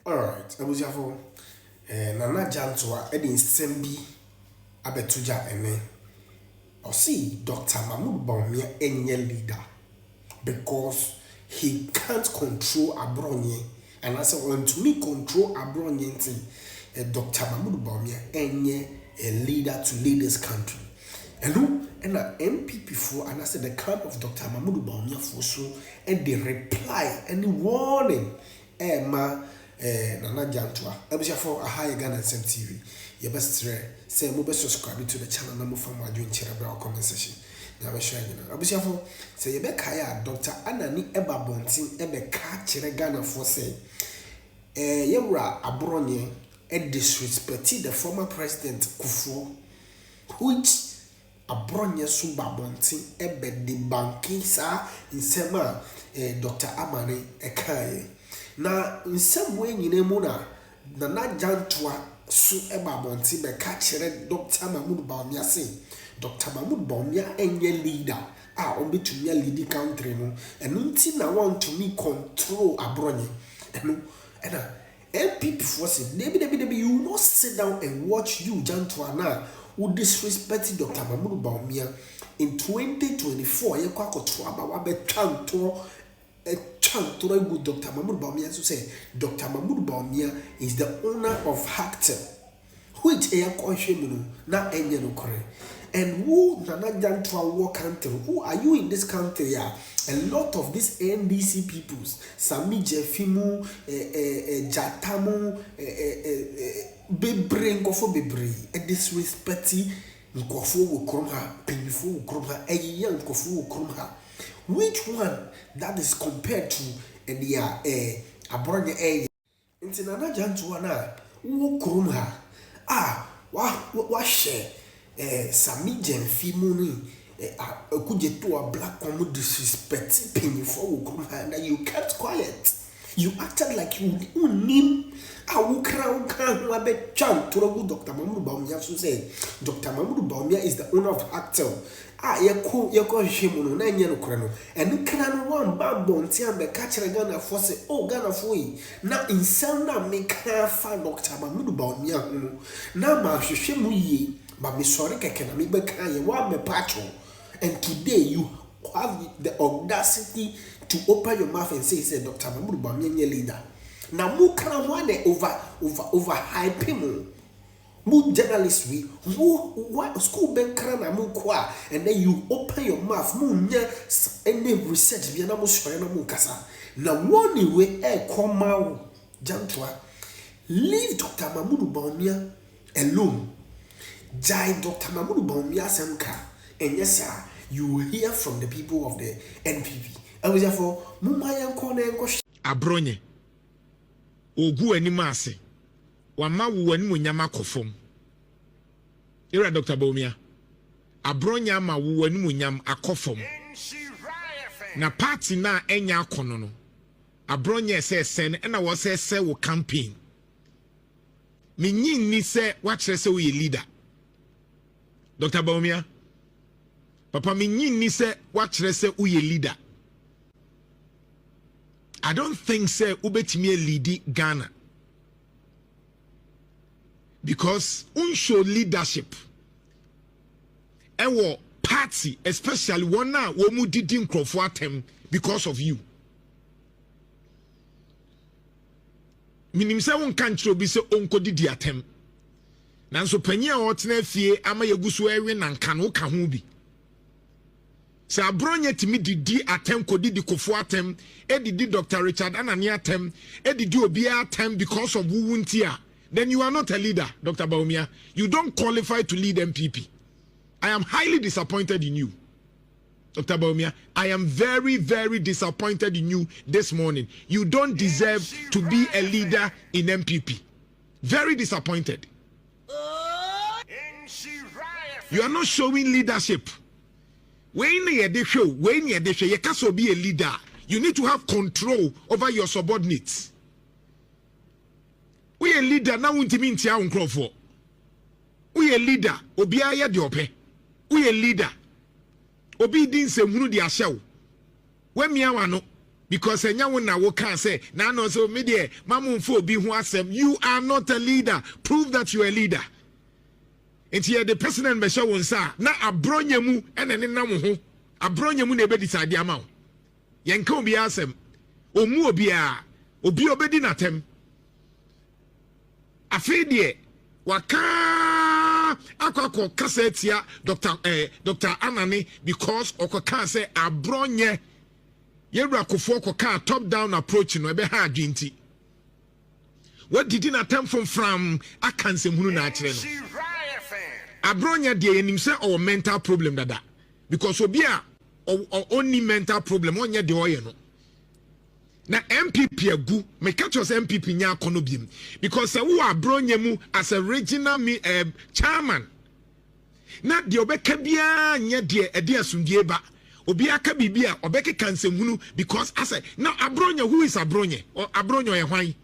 Alright, Abujafo, Nana Jantuah, Eddie Sembi, Abetuja, Ene. Or see, Dr. Mahmoud Bawumia, any leader, because he can't control Abronye. And I said, when to me control Abronye, Dr. Mahmoud Bawumia, any a leader to lead this country. And who and an NPP for, and I said, the camp of Dr. Mahmoud Bawumia for so, and they reply, any warning, Nana Jantuah. Abujafo a high Ghana TV. You best say mobile subscribe to the channel number from my doing Cherabra comment section. Now showing you. Abujafo say you be kaya Dr. Anani Eba Bontin ebe ka chere Ghana for say yewra Abronye disrespected the former president Kufuor, which Abronye Suba Bontin ebe the banking sa in sema Dr. Amani Ekaye. Na in some way na Nana Jantuah su eba bonti be ka kire Dr. Mahmoud Bawumia say Dr. Mahmoud Bawumia enye leader obi to me lead country no enu nti na want to me control Abronye enu na NPP for say debi you not sit down and watch you Jantuah na who disrespect Dr. Mahmoud Bawumia in 2024 ye kwa koto aba wa betwanto Tr0uble Dr. Mahmoud Bawumia to say Dr. Mahmoud Bawumia is the owner of Accusations, which na enye no kore. And who Nana Jantuah war country? Who are you in this country? Yeah? A lot of these NDC peoples, Sami Jefimu, Jatamu, Bebre, Nkofo Bebre, disrespecting Nkofo will come her, Penifo will come her, a young Nkofo will come her. Which one that is compared to the Abronye A? Into Nana Jantuah na who come her? What share? Sami Jefimu ni Kujetua black woman disrespect penny for and you kept quiet. You acted like you name I will crown wabe chan Tr0uble Dr. Mahmoud Bawumia so say Dr. Mahmoud Bawumia is the owner of Accusations. Yako shemu na enye no kore no. Enu kana no wan ba bonti ambe ka kire Ghana for say Ghana for yi na insel na me ka fa Dr. Mahmoud Bawumia ho na ma hwehwe mu yi ba me sorry keke na me be kan ye wa me pacho. And today you have the audacity to open your mouth and say Dr. Mahmoud Bawumia leader. Now mu kran one over hype him. Mu journalist we what school ben kran na mu kwa and then you open your mouth mu nya any research bi na mu sori na mu kasa. Na one way come out Jantuah leave Dr. Mahmoud Bawumia alone. Jai Dr. Mahmoud Bawumia semka and yes sir you will hear from the people of the NPP. And we therefore Mumaya Kone Abronye Ogu animase Wama wuwani nyama kofom. Ira Dr. Bawumia Abronye ama wuwani nyam akofom. Na party na enya akono no. Abronye sen ena wo se wo campaign. Minyi ni se wa kire se wo ye leader. Dr. Bawumia Papa minyi ni se wa kire se wo ye leader. I don't think say ubetimi lead Ghana because unshow leadership ewo party especially one na wo mu didi nkrofo atem because of you. Minim say won kan kiro bi say onko didi atem nanso panyi a wotena fie ama yeguso ewe nanka no ka ho bi. Se Abronye timi didi atem kodidi kofo atem edidi Dr. Richard Anani atem edidi obi atem because of wuwuntia, then you are not a leader. Dr. Bawumia, you don't qualify to lead NPP. I am highly disappointed in you. Dr. Bawumia, I am very, very disappointed in you this morning. You don't deserve to be a leader in NPP. Very disappointed. You are not showing leadership. When you can be a leader, you need to have control over your subordinates. We a leader now won't mean tia uncrofo. We a leader, obiaya diope. We a leader. Obi din se hunu di ashew. We miawano because enya wo na wo can say na no so me de mamumfo obi ho asem. You are not a leader. Prove that you are a leader. Enti the president be show wonsa na abronya mu ene ne nam ho. Abronya mu na be decide ama wo. Yenka obi asem. Omu obi a obi obedi natem. Afi de waka akwa kasetia Dr. Anani because okoka say abronye yewra kofo okoka top down approach no ebe ha adwinti. What did in attempt from akansem hunu na akire no. Abronye de enim say our mental problem dada because obi a only mental problem onye de oye no. Na NPP agu me catch us NPP nya akono biem because who abronye mu as a regional chairman na de obeka bia nya de ade asundie ba obi aka bibia obeka kansem because as na abronye who is abronye or abronye ye hwan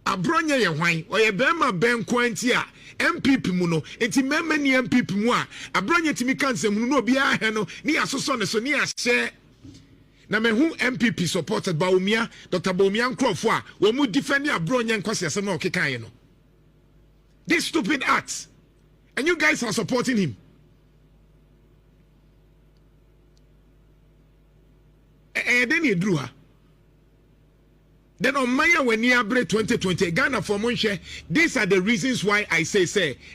abronye ye hwan o ye bema ben kwanti a NPP mu no enti mema ni NPP mu a abronye timi kansem no obi a he no ni asoso ne so ni ahye. Na me who NPP supported Bawumia, Dr. Bawumia Nkrofo a wo mu defend abronye nkwase asem na okeka ye no. This stupid acts. And you guys are supporting him. Then you drew her. Then on Maya when near 2020 Ghana for Monshe, these are the reasons why I say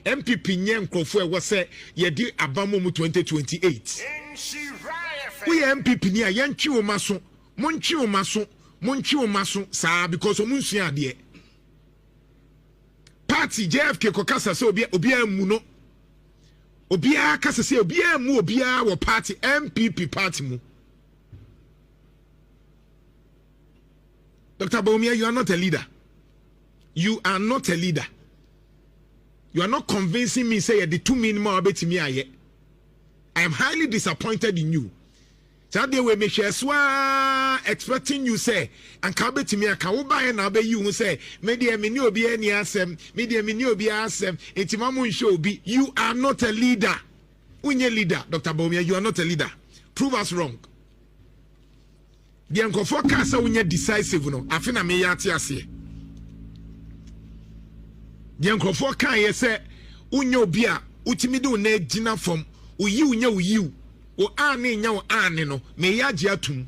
MPP Nyem Nkrofo was say ye di abamu 2028. We MPP near Yanchi o maso, Monchi o maso, sa because of Munsia dear. Party JFK kokasa so obia muno. Obia kasa se obia mu obia wo party MPP party mu. Dr. Bawumia, you are not a leader. You are not a leader. You are not convincing me say the 2 minimum about me I am highly disappointed in you. So they will make sure expecting you say and come to me aka wo buy na be you say media me ni obi ani asem media me ni obi asem entimamu nsho obi. You are not a leader. Unye leader. Dr. Bawumia, you are not a leader. Prove us wrong. The unkofo ka say unye decisive no afina me ya ate ase. The unkofo ka ye say unye obi a utimi do na gina from uyi unye uyi o ane nya o ane no me ya gye atum.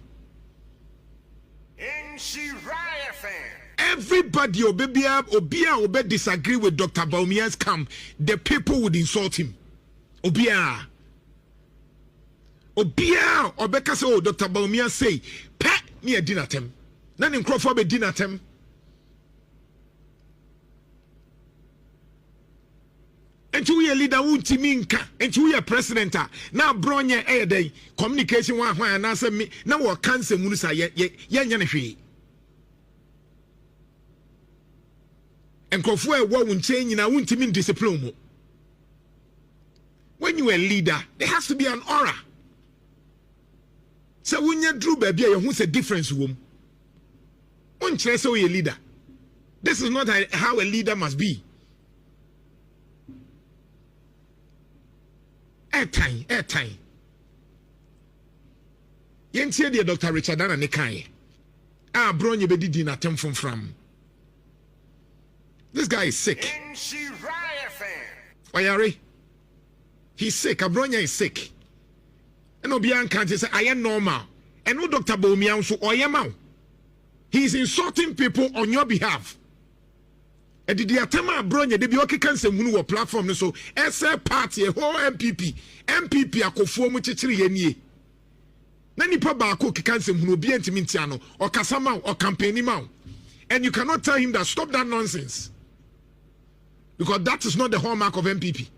Everybody obia disagree with Dr. Bawumia's camp, the people would insult him. Obia obeka say oh Dr. Bawumia say pe me a dinatem. Na ne nkrofo be dinatem. Enti we leader wunti minka enti we president na bronye dey communication wa hwan na say me na wo cancer munu sa ye nya ne hwe enkofo e wo wunche nyina wunti min discipline mu. When you are a leader there has to be an aura. So when you drew baby you who's a difference wom unche say we a leader. This is not how a leader must be. Airtime. Yentie de Dr. Richard Dana ne kan. Bronye be didi na tem from. This guy is sick. Oyare. He's sick. Abronye is sick. And Obian can't say I am normal. And no Dr. Bawumia so oyama. He is insulting people on your behalf. And the atema bronye de bi okeka nsem wo platform no so SA party whole MPP akofo mu chichiri ye nie na nipa ba ko okeka nsem hunu obi antimi ntia no o kasama o campaign ma. And you cannot tell him that stop that nonsense because that is not the hallmark of MPP.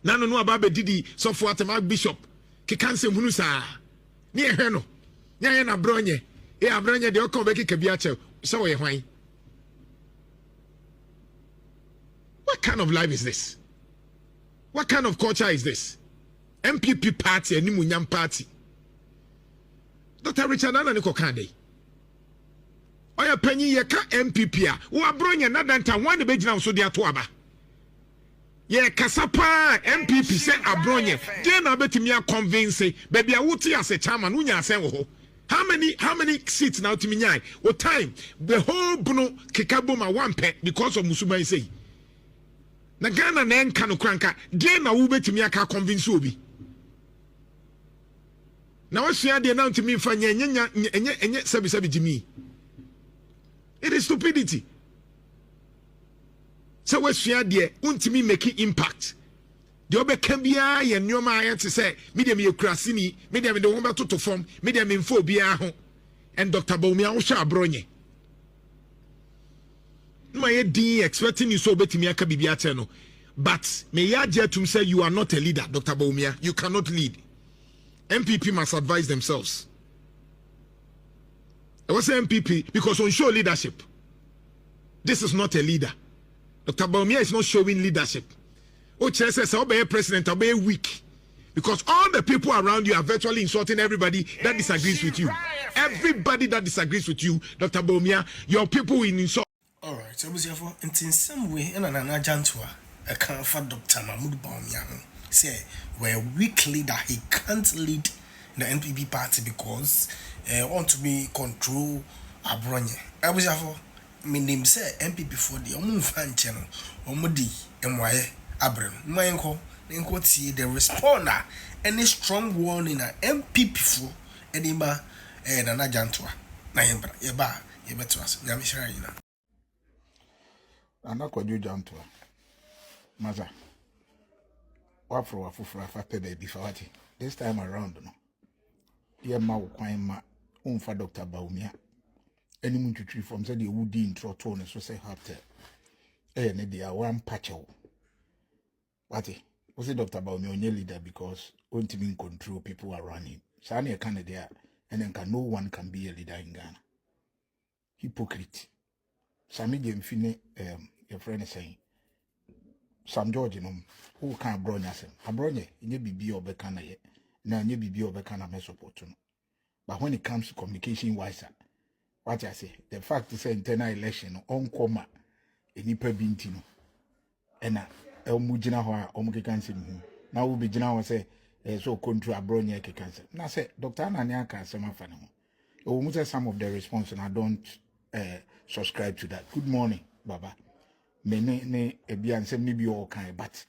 Nano no aba be didi so for atema bishop keka nsem hunu sa ne ehwe no nya na bronye abronye de o ko be keka bi ache so ye hwan. What kind of life is this? What kind of culture is this? MPP party and Nimunyam party. Dr. Richard Anna Niko Kande. Oya penny yeka MPP a. Wa bronya nadanta one bejina so dia to aba. Ye kasapa MPP say abronye. Dey na betimi a convince baby a wuti as a chairman unya asen wo ho. How many seats now to me? What time? The whole Bruno Kikaboma one pet because of Musuma say. Na Ghana na enka no kranka de na wo betimi aka convince obi na wasua de na ntimi fa enye sebi jimi. It is stupidity. So wasua de untimi make impact de obeka bia ye nyoma aye te say media me kurasini media me de won beto to form media me mfo bia ho and Dr. Bawumia wo hwa abronye my D expecting you so betimi aka bibia che no, but may ya jetum say you are not a leader. Dr. Bawumia, you cannot lead. NPP must advise themselves. I was saying NPP because on show leadership. This is not a leader. Dr. Bawumia is not showing leadership. Oche says obey president, obey weak. Because all the people around you are virtually insulting everybody that disagrees with you. Everybody that disagrees with you, Dr. Bawumia, your people will insult. All right, so therefore, in some way, and Jantuah, I can't for Dr. Bawumia say we're a weak leader. He can't lead the NPP party because want to be control Abronye. I was therefore, my name say NPP for the fan channel, Omodi, MY Abram, Mayanko, then see the responder, any strong warning at NPP for Edima and Jantuah. Nayembra, you better us, Yamishara. Anakwadwo Jantuah maza wafro wafufura fape baby fawati this time around no ye ma wo kwan ma umfa Dr. Bawumia eni muntutri from say the wudi intro tone so say hafte ne dia wan pacho wati we say Dr. Bawumia onye leader because ontimi control people around him sa na e kan there and then no one can be a leader in Ghana. Hypocrite. Sami Gemfine, your friend is saying, Sam George, who can't bring us. A bronye, in your BB or Becana yet, now your BB or Becana mesoportuno. But when it comes to communication wiser, what I say, the fact is, internal election on comma, a nipper bintino, and El Mujina Hoa, Omukansim, now will be Jina say, so contra bronye cancer. Now say, Dr. Nanyaka, some of them. Some of the response, and I don't subscribe to that. Good morning, Baba. Me ebian say maybe all kind, but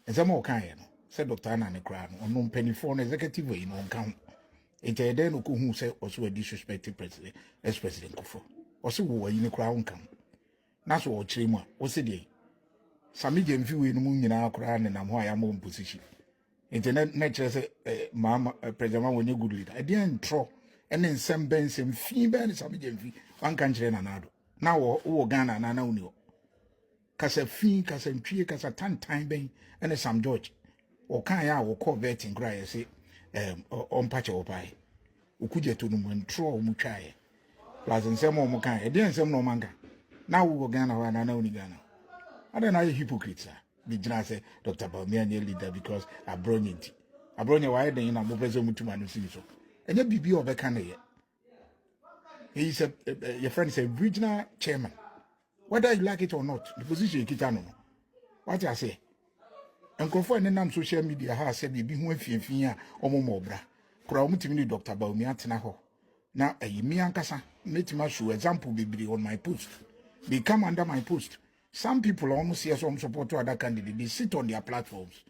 as I'm all kind, said Dr. Anna and crown on non penny for executive way on count. It then who say also a disrespected president, as President Kufo. Also, who in the crown come. That's what Chima was a day. Some medium view in the moon in our crown and I'm why I'm on position. Internet nature say, Mamma, President, when you good leader. I didn't throw. And then some bens and female some medium one country and another. Now, Ghana and Anonio. Casa fee, casa tree, casa time ben, and a Sam George. Or can I will call vetting cry, say, on patch or pie. Ukuja to them when throw muchai. Plus, and some more kind, and then some no manga. Now we will Ghana and Anoni Ghana. I don't know hypocrites, sir. The general say, Dr. Bawumia leader because I brought it. I brought your wide in a more present to my so. And your BB of a candidate. He is your friend is a regional chairman. Whether you like it or not, the position you can't know. What I say? And conform and social media has said, be who fear or more bra. Crowd Dr. Bawumia Tinaho. Now, a me and Casa, make my show example be on my post. They come under my post. Some people almost see some support to other candidates. They sit on their platforms.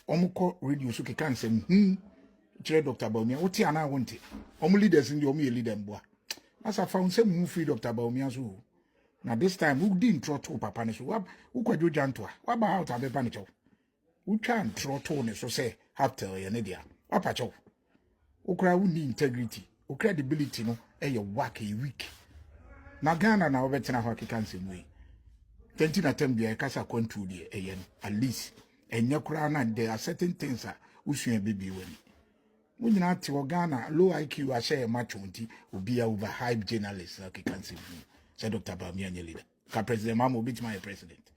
Almost radio so can say, Dr. Bawumia, what I want it. Leaders in the leader. As I found some move free Dr. Bawumia. Now this time, who didn't throw to Papa Nesu? Who could do Jantuah? What about the panic? Who can't throw tone so say, have to a Nadia? What pacho? Who cry would need integrity, who credibility, no, a wacky weak. Now Ghana now veteran hockey can say way. 20 attempt be a casa control the at least. And your crown, there are certain things that we should be when. When you not to Ghana, low IQ, I share a match will be over hype journalists like can see. Said Dr. Bawumia leader. Ka President Mamo beat my president.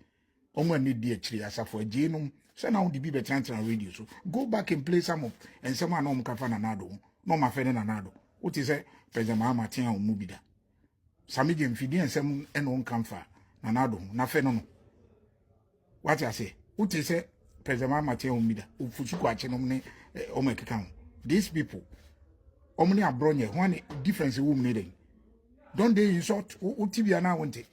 Omo need the actually as for genome. Send out the be transfer radio. So go back and play some of and someone no mukafana nado. No ma fene na nado. What is it? President Mama tia umubida. Sami game fidi and some and on comfort. Nanado. Na fene no. What I say? What is it? President Mama tia umubida. Ufuchuko achenomne omekekam. These people omni abronye one difference woman needing. Don't they insult utibia na wonte.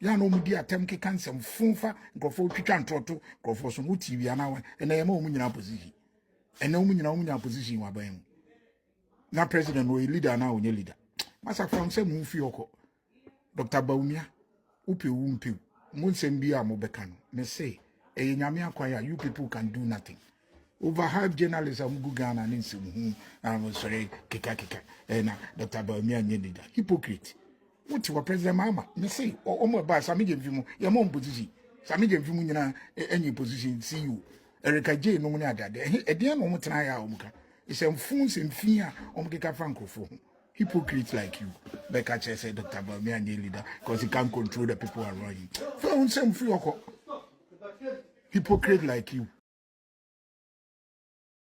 Ya no mudi atem ke cancer funfa nkofo twitwa ntoto nkofo so utibia na won ena yema omunyina position. Ena omunyina position wa ban. Na president no leader na onye leader. Masa from say mu fi okọ. Dr. Bawumia upe umpe. Mun sembia mo beka no. Me say e nyame akwaya you people can do nothing. Overhype journalists am go Ghana and nsem hu sorry keka na Dr. Bawumia nye leader. Hypocrite. What you president mama? Me say omo ba sami je mfimu ye mo position. Sami je mfimu nyina any position see you. Erika J no mu ni adade. E de no mo tena ya omuka. Isem fun semfi a omkeka frankofo. Hypocrite like you. Beka say Dr. Bawumia nye leader because he can't control the people around him. Fun semfi oko. Hypocrite like you.